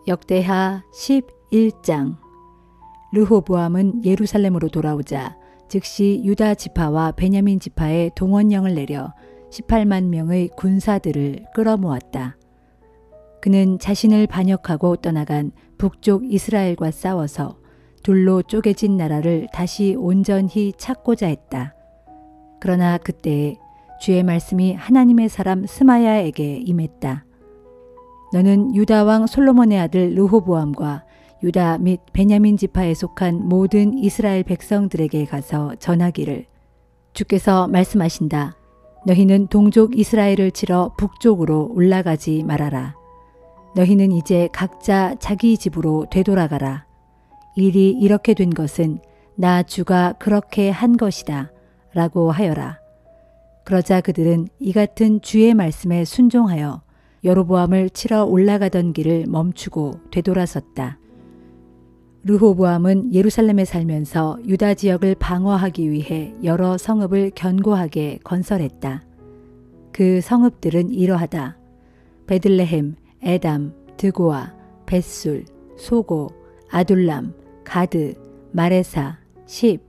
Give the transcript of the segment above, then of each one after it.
역대하 11장. 르호보암은 예루살렘으로 돌아오자 즉시 유다 지파와 베냐민 지파에 동원령을 내려 18만 명의 군사들을 끌어모았다. 그는 자신을 반역하고 떠나간 북쪽 이스라엘과 싸워서 둘로 쪼개진 나라를 다시 온전히 찾고자 했다. 그러나 그때에 주의 말씀이 하나님의 사람 스마야에게 임했다. 너는 유다 왕 솔로몬의 아들 르호보암과 유다 및 베냐민 지파에 속한 모든 이스라엘 백성들에게 가서 전하기를, 주께서 말씀하신다. 너희는 동족 이스라엘을 치러 북쪽으로 올라가지 말아라. 너희는 이제 각자 자기 집으로 되돌아가라. 일이 이렇게 된 것은 나 주가 그렇게 한 것이다 라고 하여라. 그러자 그들은 이 같은 주의 말씀에 순종하여 여로보암을 치러 올라가던 길을 멈추고 되돌아섰다. 르호보암은 예루살렘에 살면서 유다 지역을 방어하기 위해 여러 성읍을 견고하게 건설했다. 그 성읍들은 이러하다. 베들레헴, 에담, 드고아, 벳술, 소고, 아둘람, 가드, 마레사, 십,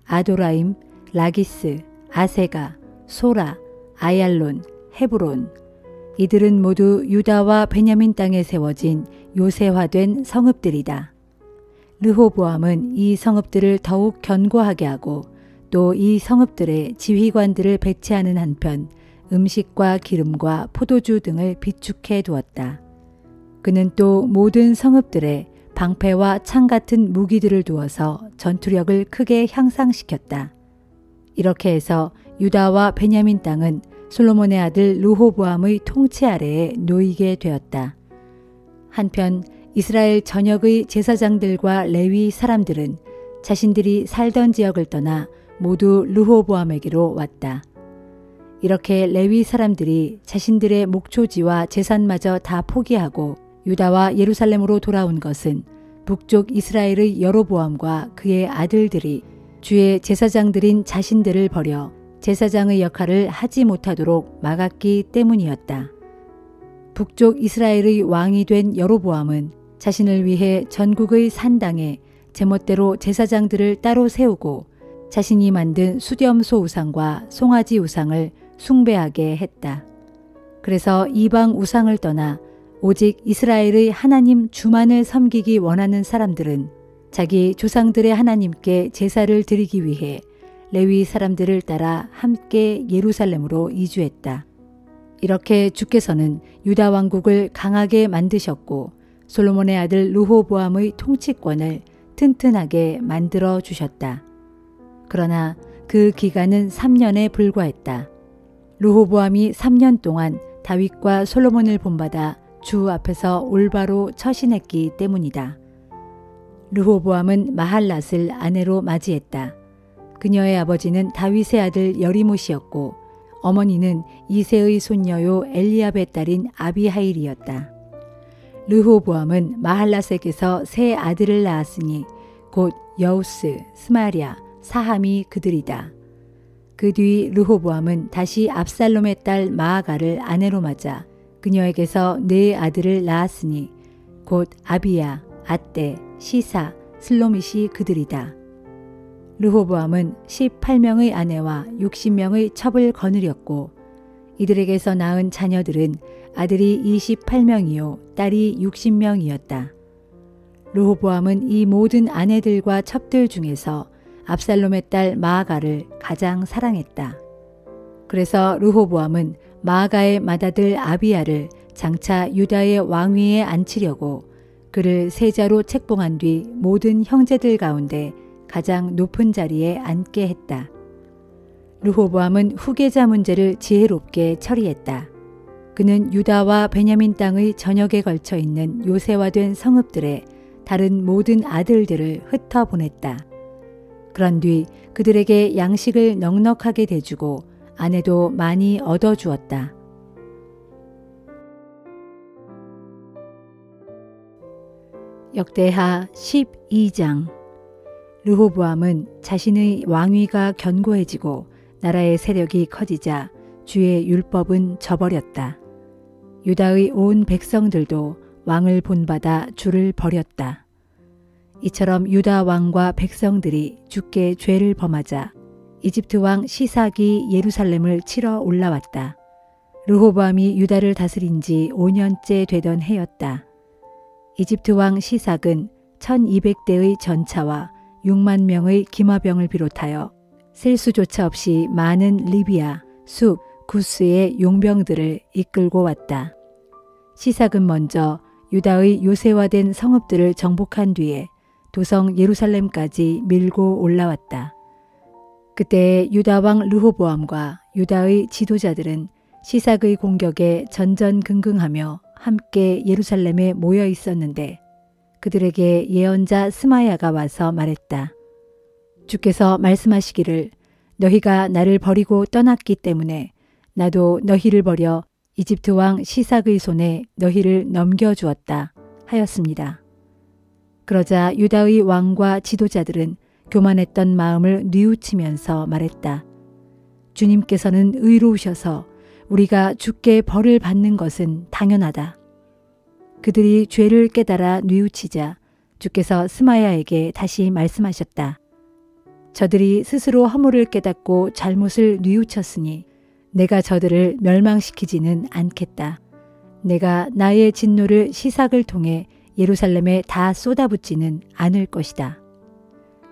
아도라임, 라기스, 아세가, 소라, 아얄론, 헤브론. 이들은 모두 유다와 베냐민 땅에 세워진 요새화된 성읍들이다. 르호보암은 이 성읍들을 더욱 견고하게 하고 또 이 성읍들의 지휘관들을 배치하는 한편 음식과 기름과 포도주 등을 비축해 두었다. 그는 또 모든 성읍들에 방패와 창 같은 무기들을 두어서 전투력을 크게 향상시켰다. 이렇게 해서 유다와 베냐민 땅은 솔로몬의 아들 르호보암의 통치 아래에 놓이게 되었다. 한편 이스라엘 전역의 제사장들과 레위 사람들은 자신들이 살던 지역을 떠나 모두 르호보암에게로 왔다. 이렇게 레위 사람들이 자신들의 목초지와 재산마저 다 포기하고 유다와 예루살렘으로 돌아온 것은 북쪽 이스라엘의 여로보암과 그의 아들들이 주의 제사장들인 자신들을 버려 제사장의 역할을 하지 못하도록 막았기 때문이었다. 북쪽 이스라엘의 왕이 된 여로보암은 자신을 위해 전국의 산당에 제멋대로 제사장들을 따로 세우고 자신이 만든 수렴소 우상과 송아지 우상을 숭배하게 했다. 그래서 이방 우상을 떠나 오직 이스라엘의 하나님 주만을 섬기기 원하는 사람들은 자기 조상들의 하나님께 제사를 드리기 위해 레위 사람들을 따라 함께 예루살렘으로 이주했다. 이렇게 주께서는 유다 왕국을 강하게 만드셨고 솔로몬의 아들 르호보암의 통치권을 튼튼하게 만들어 주셨다. 그러나 그 기간은 3년에 불과했다. 르호보암이 3년 동안 다윗과 솔로몬을 본받아 주 앞에서 올바로 처신했기 때문이다. 르호보암은 마할랏을 아내로 맞이했다. 그녀의 아버지는 다윗의 아들 여리못이었고 어머니는 이새의 손녀요 엘리압의 딸인 아비하일이었다. 르호보암은 마할랏에게서 세 아들을 낳았으니 곧 여우스, 스마랴, 사함이 그들이다. 그 뒤 르호보암은 다시 압살롬의 딸 마아가를 아내로 맞아 그녀에게서 네 아들을 낳았으니 곧 아비야, 아떼, 시사, 슬로밋이 그들이다. 르호보암은 18명의 아내와 60명의 첩을 거느렸고 이들에게서 낳은 자녀들은 아들이 28명이요 딸이 60명이었다. 르호보암은 이 모든 아내들과 첩들 중에서 압살롬의 딸 마아가를 가장 사랑했다. 그래서 르호보암은 마아가의 맏아들 아비야를 장차 유다의 왕위에 앉히려고 그를 세자로 책봉한 뒤 모든 형제들 가운데 가장 높은 자리에 앉게 했다. 르호보암은 후계자 문제를 지혜롭게 처리했다. 그는 유다와 베냐민 땅의 전역에 걸쳐 있는 요새화된 성읍들에 다른 모든 아들들을 흩어보냈다. 그런 뒤 그들에게 양식을 넉넉하게 대주고 아내도 많이 얻어주었다. 역대하 12장. 르호보암은 자신의 왕위가 견고해지고 나라의 세력이 커지자 주의 율법은 저버렸다. 유다의 온 백성들도 왕을 본받아 주를 버렸다. 이처럼 유다 왕과 백성들이 주께 죄를 범하자 이집트 왕 시삭이 예루살렘을 치러 올라왔다. 르호보암이 유다를 다스린 지 5년째 되던 해였다. 이집트 왕 시삭은 1200대의 전차와 6만 명의 기마병을 비롯하여 셀 수조차 없이 많은 리비아, 숲, 구스의 용병들을 이끌고 왔다. 시삭은 먼저 유다의 요새화된 성읍들을 정복한 뒤에 도성 예루살렘까지 밀고 올라왔다. 그때 유다 왕 르호보암과 유다의 지도자들은 시삭의 공격에 전전긍긍하며 함께 예루살렘에 모여 있었는데 그들에게 예언자 스마야가 와서 말했다. 주께서 말씀하시기를 너희가 나를 버리고 떠났기 때문에 나도 너희를 버려 이집트 왕 시삭의 손에 너희를 넘겨주었다 하였습니다. 그러자 유다의 왕과 지도자들은 교만했던 마음을 뉘우치면서 말했다. 주님께서는 의로우셔서 우리가 주께 벌을 받는 것은 당연하다. 그들이 죄를 깨달아 뉘우치자 주께서 스마야에게 다시 말씀하셨다. 저들이 스스로 허물을 깨닫고 잘못을 뉘우쳤으니 내가 저들을 멸망시키지는 않겠다. 내가 나의 진노를 시삭을 통해 예루살렘에 다 쏟아붓지는 않을 것이다.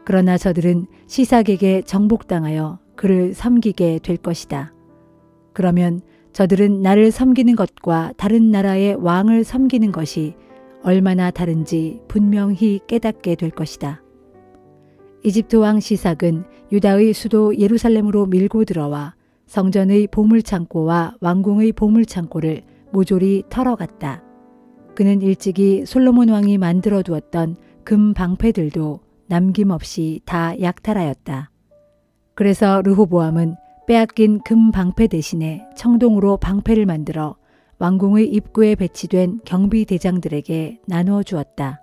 그러나 저들은 시삭에게 정복당하여 그를 섬기게 될 것이다. 그러면 저들은 나를 섬기는 것과 다른 나라의 왕을 섬기는 것이 얼마나 다른지 분명히 깨닫게 될 것이다. 이집트 왕 시삭은 유다의 수도 예루살렘으로 밀고 들어와 성전의 보물창고와 왕궁의 보물창고를 모조리 털어갔다. 그는 일찍이 솔로몬 왕이 만들어 두었던 금 방패들도 남김없이 다 약탈하였다. 그래서 르호보암은 빼앗긴 금 방패 대신에 청동으로 방패를 만들어 왕궁의 입구에 배치된 경비대장들에게 나누어 주었다.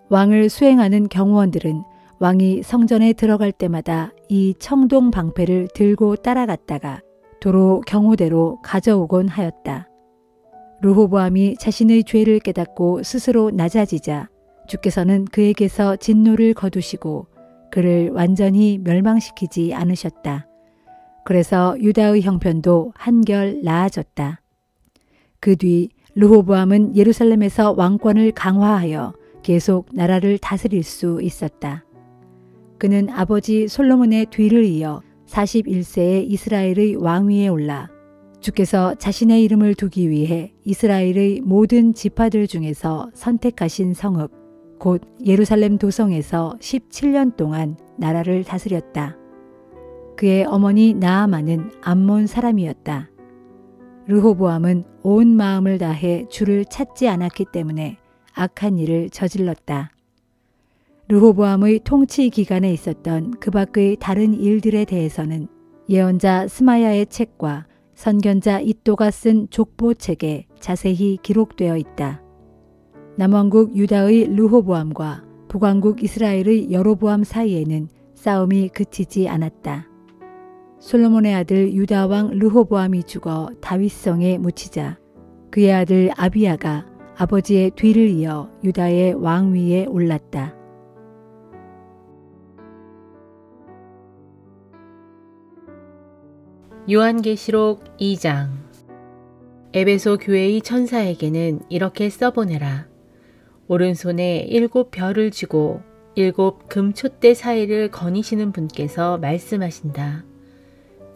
왕을 수행하는 경호원들은 왕이 성전에 들어갈 때마다 이 청동 방패를 들고 따라갔다가 도로 경호대로 가져오곤 하였다. 르호보암이 자신의 죄를 깨닫고 스스로 낮아지자 주께서는 그에게서 진노를 거두시고 그를 완전히 멸망시키지 않으셨다. 그래서 유다의 형편도 한결 나아졌다. 그 뒤 르호보암은 예루살렘에서 왕권을 강화하여 계속 나라를 다스릴 수 있었다. 그는 아버지 솔로몬의 뒤를 이어 41세에 이스라엘의 왕위에 올라 주께서 자신의 이름을 두기 위해 이스라엘의 모든 지파들 중에서 선택하신 성읍, 곧 예루살렘 도성에서 17년 동안 나라를 다스렸다. 그의 어머니 나아만은 암몬 사람이었다. 르호보암은 온 마음을 다해 주를 찾지 않았기 때문에 악한 일을 저질렀다. 르호보암의 통치 기간에 있었던 그 밖의 다른 일들에 대해서는 예언자 스마야의 책과 선견자 이또가 쓴 족보책에 자세히 기록되어 있다. 남왕국 유다의 르호보암과 북왕국 이스라엘의 여로보암 사이에는 싸움이 그치지 않았다. 솔로몬의 아들 유다 왕 르호보암이 죽어 다윗성에 묻히자 그의 아들 아비야가 아버지의 뒤를 이어 유다의 왕위에 올랐다. 요한계시록 2장. 에베소 교회의 천사에게는 이렇게 써보내라. 오른손에 7 별을 쥐고 7 금촛대 사이를 거니시는 분께서 말씀하신다.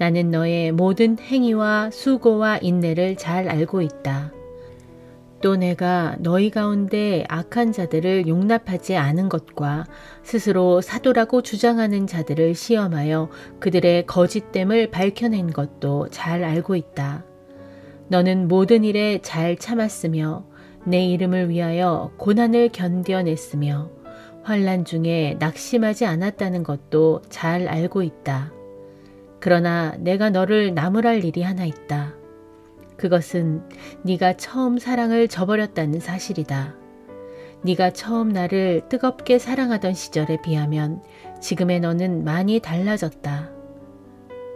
나는 너의 모든 행위와 수고와 인내를 잘 알고 있다. 또 내가 너희 가운데 악한 자들을 용납하지 않은 것과 스스로 사도라고 주장하는 자들을 시험하여 그들의 거짓됨을 밝혀낸 것도 잘 알고 있다. 너는 모든 일에 잘 참았으며 내 이름을 위하여 고난을 견뎌냈으며 환난 중에 낙심하지 않았다는 것도 잘 알고 있다. 그러나 내가 너를 나무랄 일이 하나 있다. 그것은 네가 처음 사랑을 저버렸다는 사실이다. 네가 처음 나를 뜨겁게 사랑하던 시절에 비하면 지금의 너는 많이 달라졌다.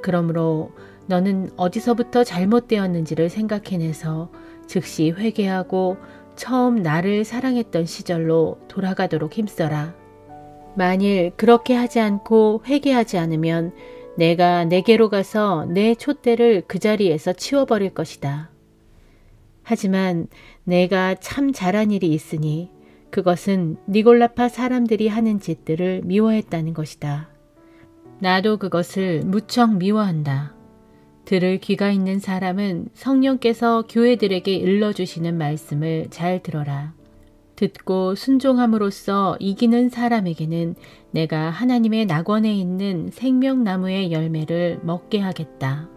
그러므로 너는 어디서부터 잘못되었는지를 생각해내서 즉시 회개하고 처음 나를 사랑했던 시절로 돌아가도록 힘써라. 만일 그렇게 하지 않고 회개하지 않으면 내가 내게로 가서 내 촛대를 그 자리에서 치워버릴 것이다. 하지만 내가 참 잘한 일이 있으니 그것은 니골라파 사람들이 하는 짓들을 미워했다는 것이다. 나도 그것을 무척 미워한다. 들을 귀가 있는 사람은 성령께서 교회들에게 일러주시는 말씀을 잘 들어라. 듣고 순종함으로써 이기는 사람에게는 내가 하나님의 낙원에 있는 생명나무의 열매를 먹게 하겠다.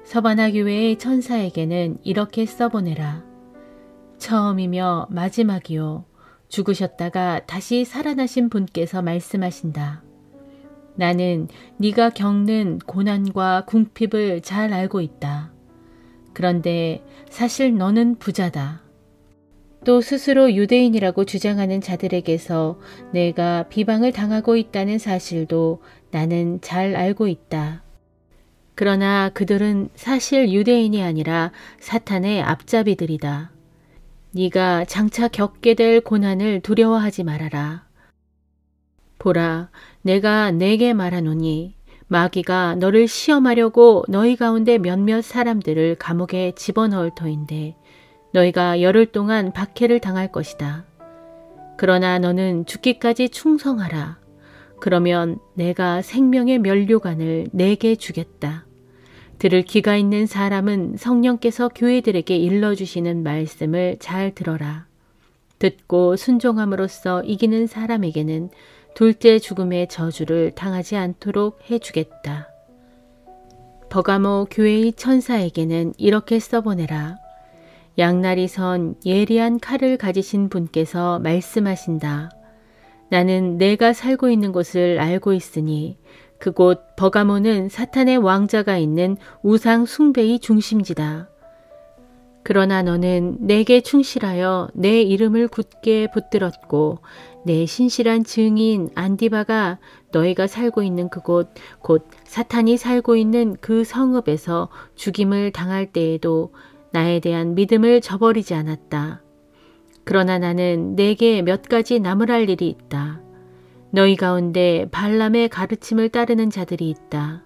서바나 교회의 천사에게는 이렇게 써보내라. 처음이며 마지막이요. 죽으셨다가 다시 살아나신 분께서 말씀하신다. 나는 네가 겪는 고난과 궁핍을 잘 알고 있다. 그런데 사실 너는 부자다. 또 스스로 유대인이라고 주장하는 자들에게서 내가 비방을 당하고 있다는 사실도 나는 잘 알고 있다. 그러나 그들은 사실 유대인이 아니라 사탄의 앞잡이들이다. 네가 장차 겪게 될 고난을 두려워하지 말아라. 보라, 내가 네게 말하노니 마귀가 너를 시험하려고 너희 가운데 몇몇 사람들을 감옥에 집어넣을 터인데 너희가 열흘 동안 박해를 당할 것이다. 그러나 너는 죽기까지 충성하라. 그러면 내가 생명의 면류관을 내게 주겠다. 들을 귀가 있는 사람은 성령께서 교회들에게 일러주시는 말씀을 잘 들어라. 듣고 순종함으로써 이기는 사람에게는 둘째 죽음의 저주를 당하지 않도록 해주겠다. 버가모 교회의 천사에게는 이렇게 써보내라. 양날이 선 예리한 칼을 가지신 분께서 말씀하신다. 나는 내가 살고 있는 곳을 알고 있으니 그곳 버가모는 사탄의 왕자가 있는 우상 숭배의 중심지다. 그러나 너는 내게 충실하여 내 이름을 굳게 붙들었고 내 신실한 증인 안디바가 너희가 살고 있는 그곳 곧 사탄이 살고 있는 그 성읍에서 죽임을 당할 때에도 나에 대한 믿음을 저버리지 않았다. 그러나 나는 내게 몇 가지 나무랄 일이 있다. 너희 가운데 발람의 가르침을 따르는 자들이 있다.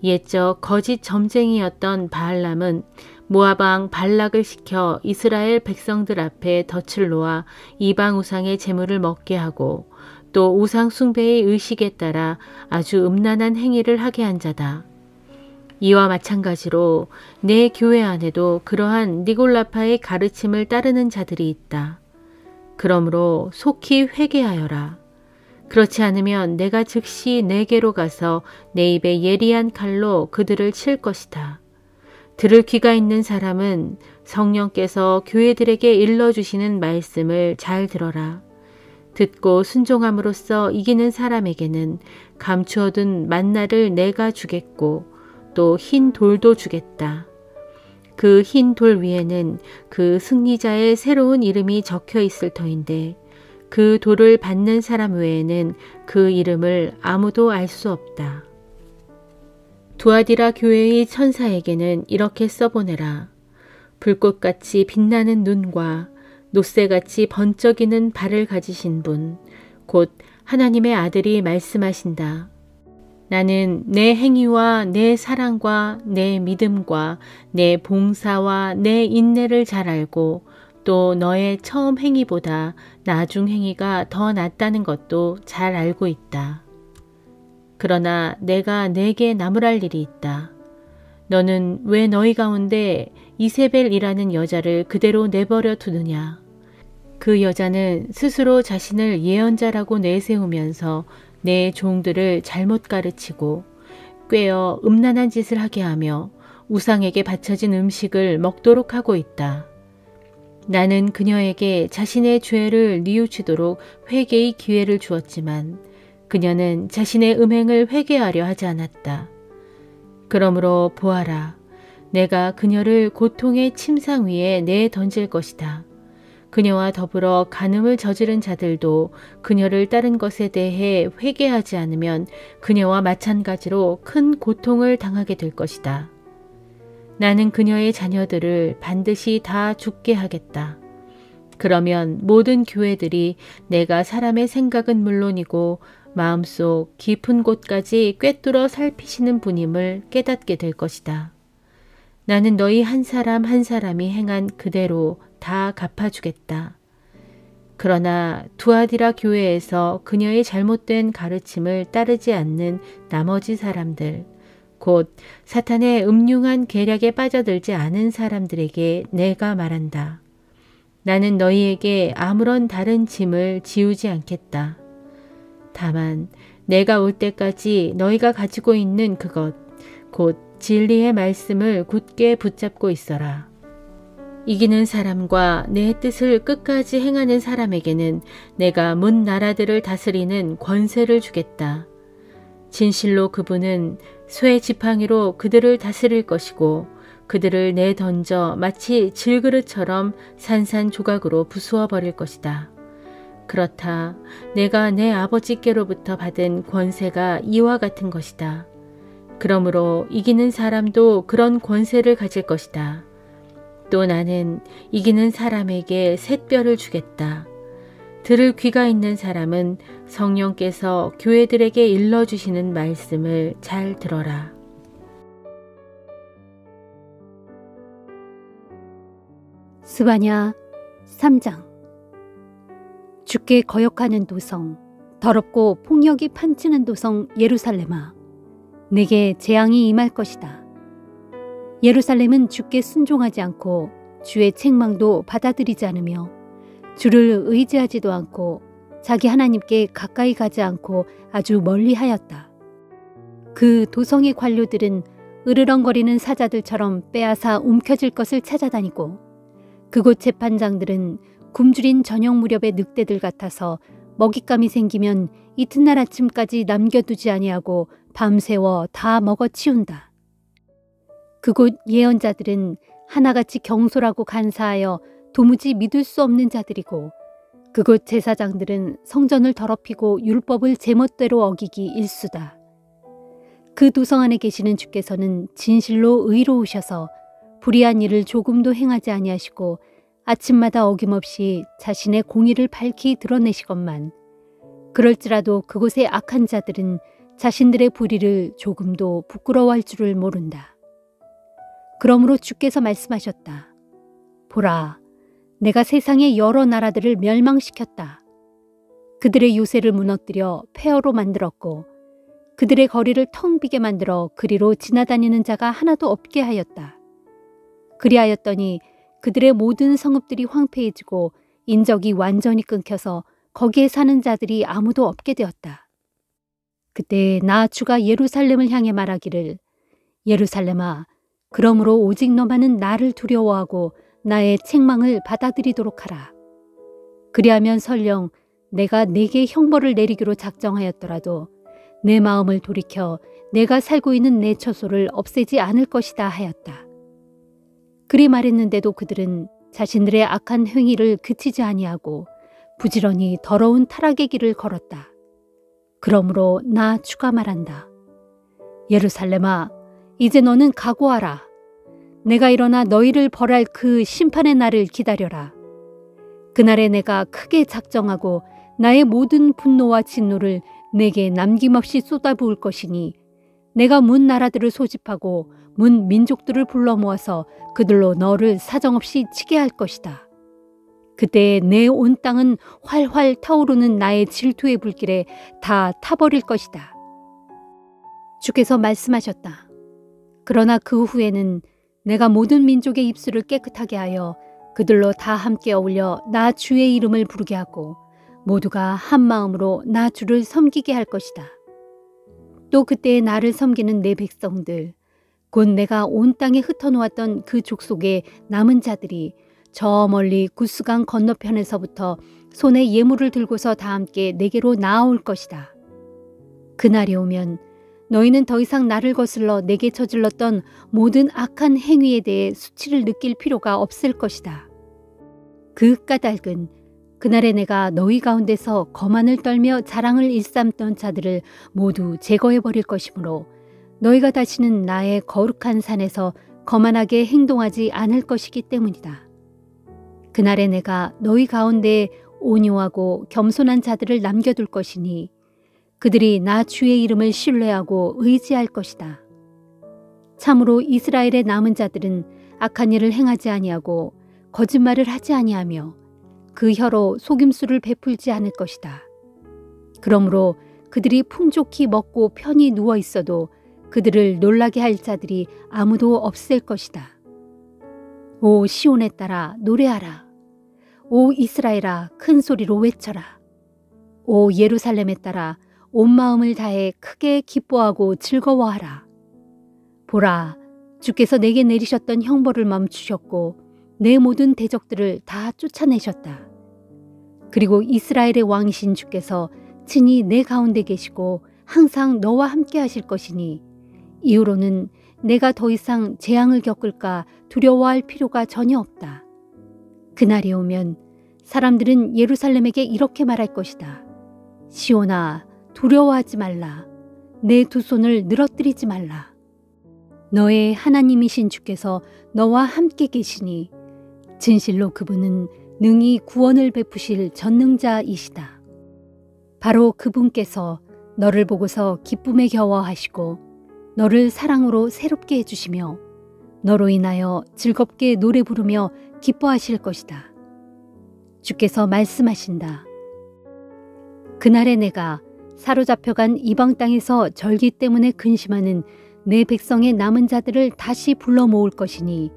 옛적 거짓 점쟁이였던 발람은 모압 왕 발락을 시켜 이스라엘 백성들 앞에 덫을 놓아 이방 우상의 제물을 먹게 하고 또 우상 숭배의 의식에 따라 아주 음란한 행위를 하게 한 자다. 이와 마찬가지로 내 교회 안에도 그러한 니골라파의 가르침을 따르는 자들이 있다. 그러므로 속히 회개하여라. 그렇지 않으면 내가 즉시 내게로 가서 내 입에 예리한 칼로 그들을 칠 것이다. 들을 귀가 있는 사람은 성령께서 교회들에게 일러주시는 말씀을 잘 들어라. 듣고 순종함으로써 이기는 사람에게는 감추어둔 만나를 내가 주겠고 또 흰 돌도 주겠다. 그 흰 돌 위에는 그 승리자의 새로운 이름이 적혀 있을 터인데 그 돌을 받는 사람 외에는 그 이름을 아무도 알 수 없다. 두아디라 교회의 천사에게는 이렇게 써보내라. 불꽃같이 빛나는 눈과 놋새같이 번쩍이는 발을 가지신 분, 곧 하나님의 아들이 말씀하신다. 나는 내 행위와 내 사랑과 내 믿음과 내 봉사와 내 인내를 잘 알고 또 너의 처음 행위보다 나중 행위가 더 낫다는 것도 잘 알고 있다. 그러나 내가 내게 나무랄 일이 있다. 너는 왜 너희 가운데 이세벨이라는 여자를 그대로 내버려 두느냐? 그 여자는 스스로 자신을 예언자라고 내세우면서 내 종들을 잘못 가르치고 꾀어 음란한 짓을 하게 하며 우상에게 바쳐진 음식을 먹도록 하고 있다. 나는 그녀에게 자신의 죄를 뉘우치도록 회개의 기회를 주었지만 그녀는 자신의 음행을 회개하려 하지 않았다. 그러므로 보아라, 내가 그녀를 고통의 침상 위에 내던질 것이다. 그녀와 더불어 간음을 저지른 자들도 그녀를 따른 것에 대해 회개하지 않으면 그녀와 마찬가지로 큰 고통을 당하게 될 것이다. 나는 그녀의 자녀들을 반드시 다 죽게 하겠다. 그러면 모든 교회들이 내가 사람의 생각은 물론이고 마음속 깊은 곳까지 꿰뚫어 살피시는 분임을 깨닫게 될 것이다. 나는 너희 한 사람 한 사람이 행한 그대로 다 갚아주겠다. 그러나 두아디라 교회에서 그녀의 잘못된 가르침을 따르지 않는 나머지 사람들, 곧 사탄의 음흉한 계략에 빠져들지 않은 사람들에게 내가 말한다. 나는 너희에게 아무런 다른 짐을 지우지 않겠다. 다만 내가 올 때까지 너희가 가지고 있는 그것, 곧 진리의 말씀을 굳게 붙잡고 있어라. 이기는 사람과 내 뜻을 끝까지 행하는 사람에게는 내가 문 나라들을 다스리는 권세를 주겠다. 진실로 그분은 쇠 지팡이로 그들을 다스릴 것이고 그들을 내던져 마치 질그릇처럼 산산조각으로 부수어 버릴 것이다. 그렇다. 내가 내 아버지께로부터 받은 권세가 이와 같은 것이다. 그러므로 이기는 사람도 그런 권세를 가질 것이다. 또 나는 이기는 사람에게 샛별을 주겠다. 들을 귀가 있는 사람은 성령께서 교회들에게 일러주시는 말씀을 잘 들어라. 스바냐 3장. 주께 거역하는 도성, 더럽고 폭력이 판치는 도성 예루살렘아, 내게 재앙이 임할 것이다. 예루살렘은 주께 순종하지 않고 주의 책망도 받아들이지 않으며 주를 의지하지도 않고 자기 하나님께 가까이 가지 않고 아주 멀리하였다. 그 도성의 관료들은 으르렁거리는 사자들처럼 빼앗아 움켜질 것을 찾아다니고 그곳 재판장들은 굶주린 저녁 무렵의 늑대들 같아서 먹잇감이 생기면 이튿날 아침까지 남겨두지 아니하고 밤새워 다 먹어치운다. 그곳 예언자들은 하나같이 경솔하고 간사하여 도무지 믿을 수 없는 자들이고 그곳 제사장들은 성전을 더럽히고 율법을 제멋대로 어기기 일수다. 그 도성 안에 계시는 주께서는 진실로 의로우셔서 불의한 일을 조금도 행하지 아니하시고 아침마다 어김없이 자신의 공의를 밝히 드러내시건만 그럴지라도 그곳의 악한 자들은 자신들의 불의를 조금도 부끄러워할 줄을 모른다. 그러므로 주께서 말씀하셨다. 보라, 내가 세상의 여러 나라들을 멸망시켰다. 그들의 요새를 무너뜨려 폐허로 만들었고 그들의 거리를 텅 비게 만들어 그리로 지나다니는 자가 하나도 없게 하였다. 그리하였더니 그들의 모든 성읍들이 황폐해지고 인적이 완전히 끊겨서 거기에 사는 자들이 아무도 없게 되었다. 그때 나 주가 예루살렘을 향해 말하기를, 예루살렘아, 그러므로 오직 너만은 나를 두려워하고 나의 책망을 받아들이도록 하라. 그리하면 설령 내가 네게 형벌을 내리기로 작정하였더라도 내 마음을 돌이켜 내가 살고 있는 내 처소를 없애지 않을 것이다 하였다. 그리 말했는데도 그들은 자신들의 악한 행위를 그치지 아니하고 부지런히 더러운 타락의 길을 걸었다. 그러므로 나 주가 말한다. 예루살렘아, 이제 너는 각오하라. 내가 일어나 너희를 벌할 그 심판의 날을 기다려라. 그날에 내가 크게 작정하고 나의 모든 분노와 진노를 내게 남김없이 쏟아부을 것이니 내가 문 나라들을 소집하고 문 민족들을 불러 모아서 그들로 너를 사정없이 치게 할 것이다. 그때 내 온 땅은 활활 타오르는 나의 질투의 불길에 다 타버릴 것이다. 주께서 말씀하셨다. 그러나 그 후에는 내가 모든 민족의 입술을 깨끗하게 하여 그들로 다 함께 어울려 나 주의 이름을 부르게 하고 모두가 한 마음으로 나 주를 섬기게 할 것이다. 또 그때에 나를 섬기는 내 백성들, 곧 내가 온 땅에 흩어놓았던 그 족속의 남은 자들이 저 멀리 구스강 건너편에서부터 손에 예물을 들고서 다 함께 내게로 나아올 것이다. 그날이 오면 너희는 더 이상 나를 거슬러 내게 저질렀던 모든 악한 행위에 대해 수치를 느낄 필요가 없을 것이다. 그 까닭은 그날에 내가 너희 가운데서 거만을 떨며 자랑을 일삼던 자들을 모두 제거해버릴 것이므로 너희가 다시는 나의 거룩한 산에서 거만하게 행동하지 않을 것이기 때문이다. 그날에 내가 너희 가운데 온유하고 겸손한 자들을 남겨둘 것이니 그들이 나 주의 이름을 신뢰하고 의지할 것이다. 참으로 이스라엘의 남은 자들은 악한 일을 행하지 아니하고 거짓말을 하지 아니하며 그 혀로 속임수를 베풀지 않을 것이다. 그러므로 그들이 풍족히 먹고 편히 누워 있어도 그들을 놀라게 할 자들이 아무도 없을 것이다. 오 시온에 따라 노래하라. 오 이스라엘아 큰 소리로 외쳐라. 오 예루살렘에 따라 온 마음을 다해 크게 기뻐하고 즐거워하라. 보라, 주께서 내게 내리셨던 형벌을 멈추셨고 내 모든 대적들을 다 쫓아내셨다. 그리고 이스라엘의 왕이신 주께서 친히 내 가운데 계시고 항상 너와 함께 하실 것이니 이후로는 내가 더 이상 재앙을 겪을까 두려워할 필요가 전혀 없다. 그날이 오면 사람들은 예루살렘에게 이렇게 말할 것이다. 시온아, 두려워하지 말라. 내 두 손을 늘어뜨리지 말라. 너의 하나님이신 주께서 너와 함께 계시니 진실로 그분은 능히 구원을 베푸실 전능자이시다. 바로 그분께서 너를 보고서 기쁨에 겨워하시고 너를 사랑으로 새롭게 해주시며 너로 인하여 즐겁게 노래 부르며 기뻐하실 것이다. 주께서 말씀하신다. 그날에 내가 사로잡혀간 이방 땅에서 절기 때문에 근심하는 내 백성의 남은 자들을 다시 불러 모을 것이니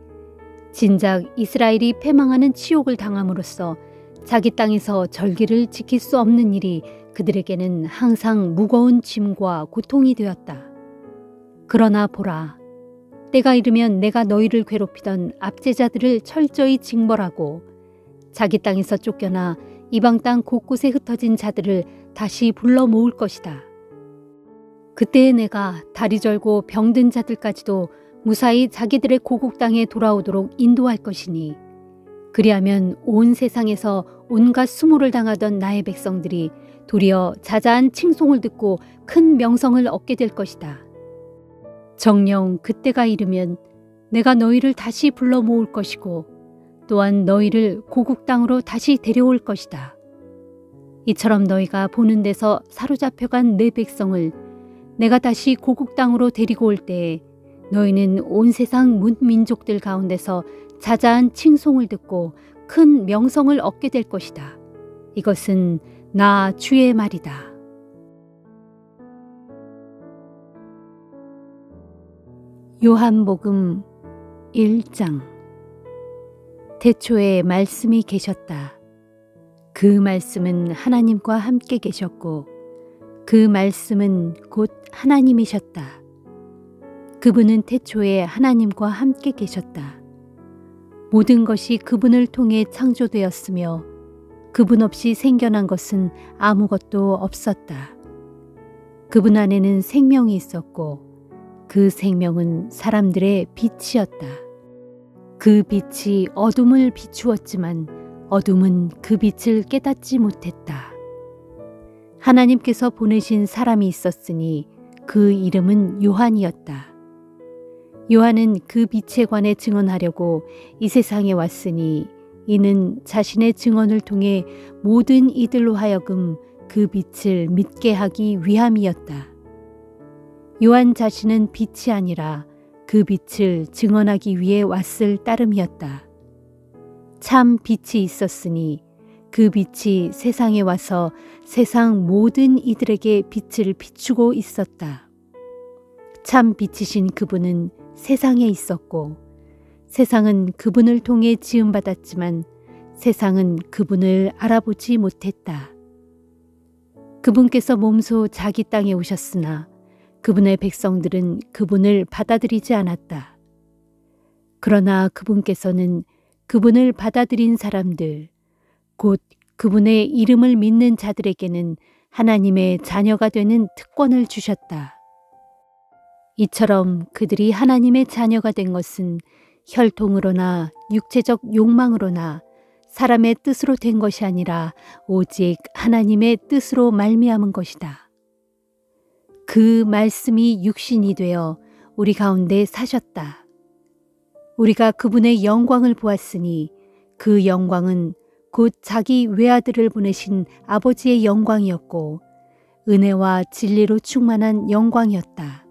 진작 이스라엘이 패망하는 치욕을 당함으로써 자기 땅에서 절기를 지킬 수 없는 일이 그들에게는 항상 무거운 짐과 고통이 되었다. 그러나 보라, 때가 이르면 내가 너희를 괴롭히던 압제자들을 철저히 징벌하고 자기 땅에서 쫓겨나 이방 땅 곳곳에 흩어진 자들을 다시 불러 모을 것이다. 그때에 내가 다리 절고 병든 자들까지도 무사히 자기들의 고국 땅에 돌아오도록 인도할 것이니 그리하면 온 세상에서 온갖 수모를 당하던 나의 백성들이 도리어 자자한 칭송을 듣고 큰 명성을 얻게 될 것이다. 정녕 그때가 이르면 내가 너희를 다시 불러 모을 것이고 또한 너희를 고국 땅으로 다시 데려올 것이다. 이처럼 너희가 보는 데서 사로잡혀간 내 백성을 내가 다시 고국 땅으로 데리고 올 때에 너희는 온 세상 문민족들 가운데서 자자한 칭송을 듣고 큰 명성을 얻게 될 것이다. 이것은 나 주의 말이다. 요한복음 1장. 태초에 말씀이 계셨다. 그 말씀은 하나님과 함께 계셨고 그 말씀은 곧 하나님이셨다. 그분은 태초에 하나님과 함께 계셨다. 모든 것이 그분을 통해 창조되었으며 그분 없이 생겨난 것은 아무것도 없었다. 그분 안에는 생명이 있었고 그 생명은 사람들의 빛이었다. 그 빛이 어둠을 비추었지만 어둠은 그 빛을 깨닫지 못했다. 하나님께서 보내신 사람이 있었으니 그 이름은 요한이었다. 요한은 그 빛에 관해 증언하려고 이 세상에 왔으니 이는 자신의 증언을 통해 모든 이들로 하여금 그 빛을 믿게 하기 위함이었다. 요한 자신은 빛이 아니라 그 빛을 증언하기 위해 왔을 따름이었다. 참 빛이 있었으니 그 빛이 세상에 와서 세상 모든 이들에게 빛을 비추고 있었다. 참 빛이신 그분은 세상에 있었고 세상은 그분을 통해 지음받았지만 세상은 그분을 알아보지 못했다. 그분께서 몸소 자기 땅에 오셨으나 그분의 백성들은 그분을 받아들이지 않았다. 그러나 그분께서는 그분을 받아들인 사람들, 곧 그분의 이름을 믿는 자들에게는 하나님의 자녀가 되는 특권을 주셨다. 이처럼 그들이 하나님의 자녀가 된 것은 혈통으로나 육체적 욕망으로나 사람의 뜻으로 된 것이 아니라 오직 하나님의 뜻으로 말미암은 것이다. 그 말씀이 육신이 되어 우리 가운데 사셨다. 우리가 그분의 영광을 보았으니 그 영광은 곧 자기 외아들을 보내신 아버지의 영광이었고 은혜와 진리로 충만한 영광이었다.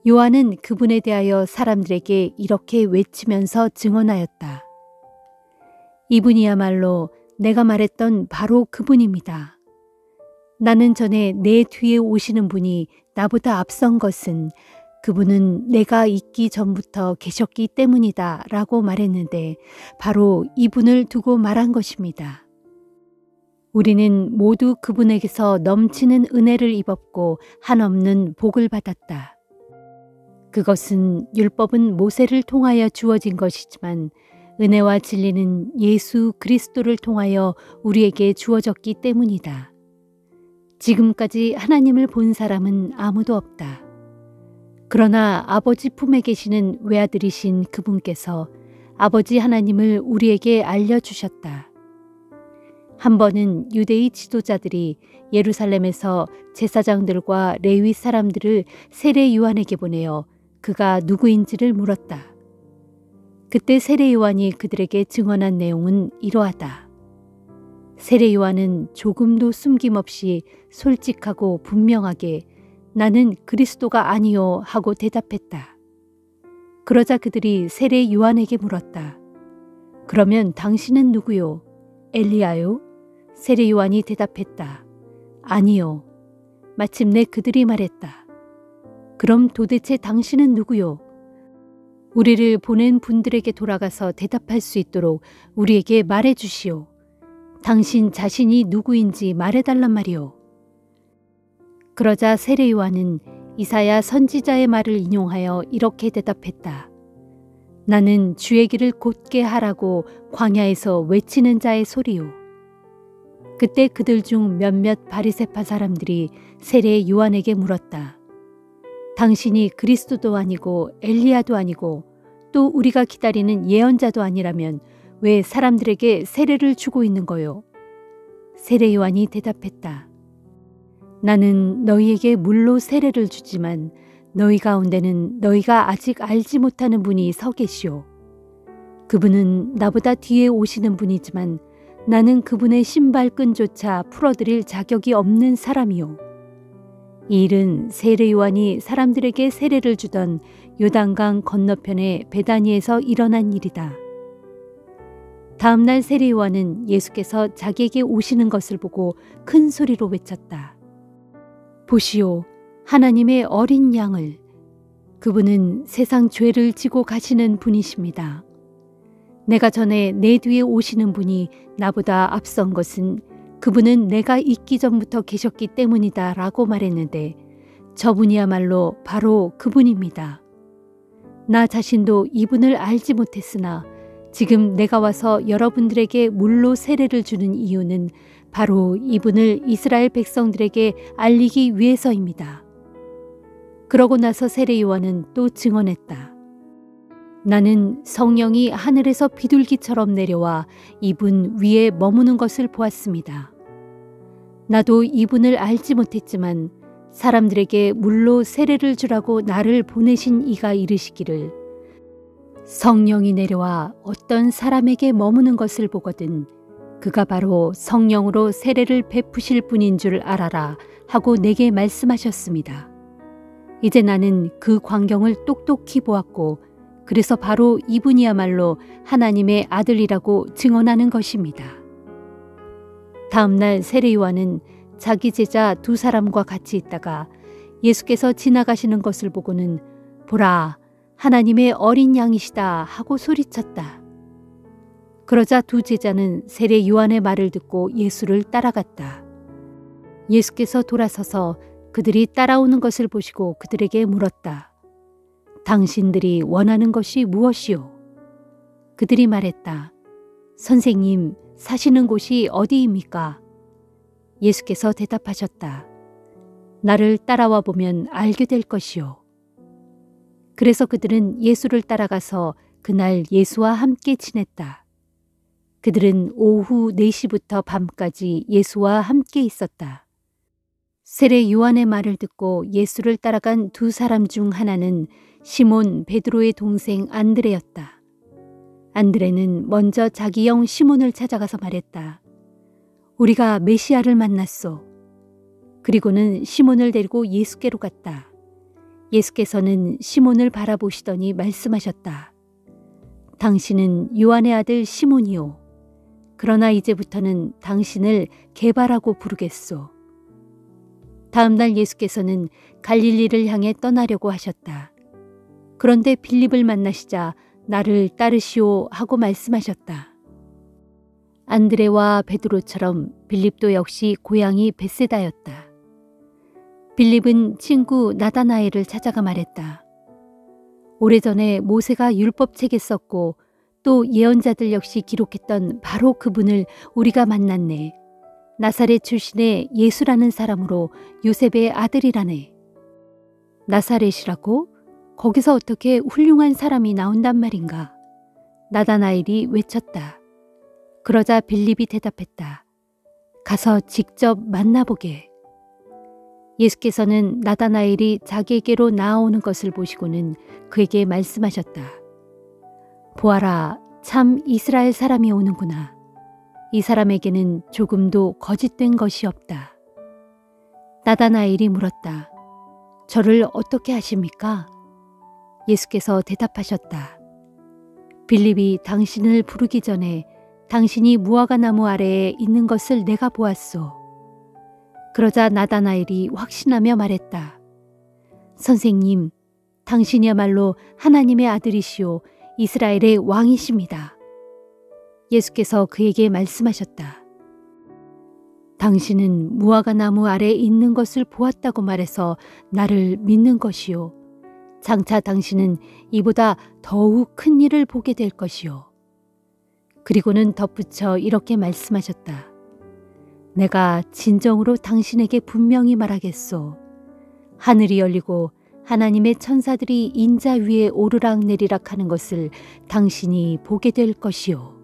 요한은 그분에 대하여 사람들에게 이렇게 외치면서 증언하였다. 이분이야말로 내가 말했던 바로 그분입니다. 나는 전에 내 뒤에 오시는 분이 나보다 앞선 것은 그분은 내가 있기 전부터 계셨기 때문이다 라고 말했는데 바로 이분을 두고 말한 것입니다. 우리는 모두 그분에게서 넘치는 은혜를 입었고 한없는 복을 받았다. 그것은 율법은 모세를 통하여 주어진 것이지만 은혜와 진리는 예수 그리스도를 통하여 우리에게 주어졌기 때문이다. 지금까지 하나님을 본 사람은 아무도 없다. 그러나 아버지 품에 계시는 외아들이신 그분께서 아버지 하나님을 우리에게 알려주셨다. 한 번은 유대의 지도자들이 예루살렘에서 제사장들과 레위 사람들을 세례 요한에게 보내어 그가 누구인지를 물었다. 그때 세례 요한이 그들에게 증언한 내용은 이러하다. 세례 요한은 조금도 숨김없이 솔직하고 분명하게 나는 그리스도가 아니요 하고 대답했다. 그러자 그들이 세례 요한에게 물었다. 그러면 당신은 누구요? 엘리야요? 세례 요한이 대답했다. 아니요. 마침내 그들이 말했다. 그럼 도대체 당신은 누구요? 우리를 보낸 분들에게 돌아가서 대답할 수 있도록 우리에게 말해 주시오. 당신 자신이 누구인지 말해달란 말이오. 그러자 세례 요한은 이사야 선지자의 말을 인용하여 이렇게 대답했다. 나는 주의 길을 곧게 하라고 광야에서 외치는 자의 소리요. 그때 그들 중 몇몇 바리새파 사람들이 세례 요한에게 물었다. 당신이 그리스도도 아니고 엘리야도 아니고 또 우리가 기다리는 예언자도 아니라면 왜 사람들에게 세례를 주고 있는 거요? 세례 요한이 대답했다. 나는 너희에게 물로 세례를 주지만 너희 가운데는 너희가 아직 알지 못하는 분이 서 계시오. 그분은 나보다 뒤에 오시는 분이지만 나는 그분의 신발끈조차 풀어드릴 자격이 없는 사람이오. 이 일은 세례 요한이 사람들에게 세례를 주던 요단강 건너편의 베다니에서 일어난 일이다. 다음 날 세례 요한은 예수께서 자기에게 오시는 것을 보고 큰 소리로 외쳤다. 보시오, 하나님의 어린 양을. 그분은 세상 죄를 지고 가시는 분이십니다. 내가 전에 내 뒤에 오시는 분이 나보다 앞선 것은 그분은 내가 있기 전부터 계셨기 때문이다 라고 말했는데 저분이야말로 바로 그분입니다. 나 자신도 이분을 알지 못했으나 지금 내가 와서 여러분들에게 물로 세례를 주는 이유는 바로 이분을 이스라엘 백성들에게 알리기 위해서입니다. 그러고 나서 세례 요한은 또 증언했다. 나는 성령이 하늘에서 비둘기처럼 내려와 이분 위에 머무는 것을 보았습니다. 나도 이분을 알지 못했지만 사람들에게 물로 세례를 주라고 나를 보내신 이가 이르시기를 성령이 내려와 어떤 사람에게 머무는 것을 보거든 그가 바로 성령으로 세례를 베푸실 분인 줄 알아라 하고 내게 말씀하셨습니다. 이제 나는 그 광경을 똑똑히 보았고 그래서 바로 이분이야말로 하나님의 아들이라고 증언하는 것입니다. 다음 날 세례 요한은 자기 제자 두 사람과 같이 있다가 예수께서 지나가시는 것을 보고는 보라, 하나님의 어린 양이시다 하고 소리쳤다. 그러자 두 제자는 세례 요한의 말을 듣고 예수를 따라갔다. 예수께서 돌아서서 그들이 따라오는 것을 보시고 그들에게 물었다. 당신들이 원하는 것이 무엇이오? 그들이 말했다. 선생님, 사시는 곳이 어디입니까? 예수께서 대답하셨다. 나를 따라와 보면 알게 될 것이오. 그래서 그들은 예수를 따라가서 그날 예수와 함께 지냈다. 그들은 오후 4시부터 밤까지 예수와 함께 있었다. 세례 요한의 말을 듣고 예수를 따라간 두 사람 중 하나는 시몬 베드로의 동생 안드레였다. 안드레는 먼저 자기 형 시몬을 찾아가서 말했다. 우리가 메시아를 만났소. 그리고는 시몬을 데리고 예수께로 갔다. 예수께서는 시몬을 바라보시더니 말씀하셨다. 당신은 요한의 아들 시몬이요. 그러나 이제부터는 당신을 게바라고 부르겠소. 다음 날 예수께서는 갈릴리를 향해 떠나려고 하셨다. 그런데 빌립을 만나시자 나를 따르시오 하고 말씀하셨다. 안드레와 베드로처럼 빌립도 역시 고향이 벳세다였다. 빌립은 친구 나다나엘을 찾아가 말했다. 오래전에 모세가 율법책에 썼고 또 예언자들 역시 기록했던 바로 그분을 우리가 만났네. 나사렛 출신의 예수라는 사람으로 요셉의 아들이라네. 나사렛이라고? 거기서 어떻게 훌륭한 사람이 나온단 말인가? 나다나엘이 외쳤다. 그러자 빌립이 대답했다. 가서 직접 만나보게. 예수께서는 나다나엘이 자기에게로 나아오는 것을 보시고는 그에게 말씀하셨다. 보아라, 참 이스라엘 사람이 오는구나. 이 사람에게는 조금도 거짓된 것이 없다. 나다나엘이 물었다. 저를 어떻게 아십니까? 예수께서 대답하셨다. 빌립이 당신을 부르기 전에 당신이 무화과나무 아래에 있는 것을 내가 보았소. 그러자 나다나엘이 확신하며 말했다. 선생님, 당신이야말로 하나님의 아들이시오 이스라엘의 왕이십니다. 예수께서 그에게 말씀하셨다. 당신은 무화과나무 아래에 있는 것을 보았다고 말해서 나를 믿는 것이요. 장차 당신은 이보다 더욱 큰 일을 보게 될 것이요. 그리고는 덧붙여 이렇게 말씀하셨다. 내가 진정으로 당신에게 분명히 말하겠소. 하늘이 열리고 하나님의 천사들이 인자 위에 오르락내리락 하는 것을 당신이 보게 될 것이요.